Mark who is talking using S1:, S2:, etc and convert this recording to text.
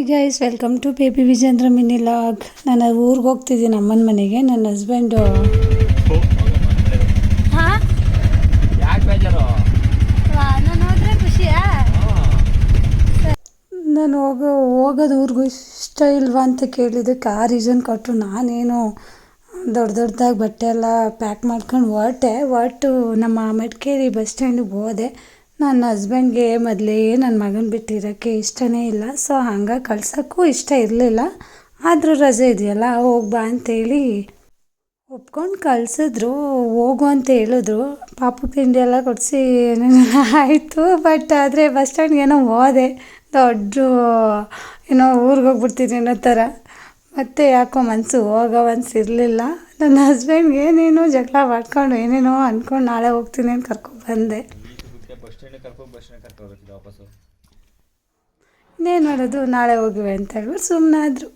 S1: Hi guys, welcome to baby Vijendra mini log. ನಾನು ಊರಿಗೆ ಹೋಗ್ತಿದ್ದೀನಿ ಅಮ್ಮನ ಮನೆಗೆ. ನನ್ನ ಹಸ್ಬೆಂಡು ನಾನು ಹೋಗೋದು ಊರಿಗೂ ಇಷ್ಟ ಇಲ್ವಾ ಅಂತ ಕೇಳಿದ್ದಕ್ಕೆ ಆ ರೀಸನ್ ಕೊಟ್ಟರು. ನಾನೇನು ದೊಡ್ಡದಾಗಿ ಬಟ್ಟೆ ಎಲ್ಲ ಪ್ಯಾಕ್ ಮಾಡ್ಕೊಂಡು ಹೊರಟು ನಮ್ಮ ಮಡಿಕೇರಿ ಬಸ್ ಸ್ಟ್ಯಾಂಡಿಗೆ ಹೋದೆ. ನನ್ನ ಹಸ್ಬೆಂಡ್ಗೆ ಮೊದಲೇ ನನ್ನ ಮಗನ ಬಿಟ್ಟಿರೋಕ್ಕೆ ಇಷ್ಟನೇ ಇಲ್ಲ. ಸೊ ಹಂಗಾಗಿ ಕಳ್ಸೋಕ್ಕೂ ಇಷ್ಟ ಇರಲಿಲ್ಲ. ಆದರೂ ರಜೆ ಇದೆಯಲ್ಲ ಹೋಗಿ ಬಾ ಅಂತೇಳಿ ಒಪ್ಕೊಂಡು ಕಳಿಸಿದ್ರು. ಹೋಗು ಅಂತ ಹೇಳಿದ್ರು. ಪಾಪು ತಿಂಡಿ ಎಲ್ಲ ಕೊಡಿಸಿ ಏನೇನೋ ಆಯಿತು. ಬಟ್ ಆದರೆ ಬಸ್ ಸ್ಟ್ಯಾಂಡ್ಗೆ ಏನೋ ಹೋದೆ, ದೊಡ್ಡ ಏನೋ ಊರಿಗೆ ಹೋಗ್ಬಿಡ್ತೀನಿ ಅನ್ನೋ ಥರ. ಮತ್ತು ಯಾಕೋ ಹೋಗೋ ಮನಸ್ಸಿರಲಿಲ್ಲ. ನನ್ನ ಹಸ್ಬೆಂಡ್ಗೆ ಏನೇನೋ ಜಗಳ ಮಾಡ್ಕೊಂಡು ಏನೇನೋ ಅಂದ್ಕೊಂಡು ನಾಳೆ ಹೋಗ್ತೀನಿ ಅಂತ ಕರ್ಕೊಂಡ್ಬಂದೆ. ಇನ್ನೇನು ಮಾಡೋದು, ನಾಳೆ ಹೋಗುವೆ ಅಂತ ಹೇಳ್ಬಿಟ್ಟು ಸುಮ್ಮನಾದರು.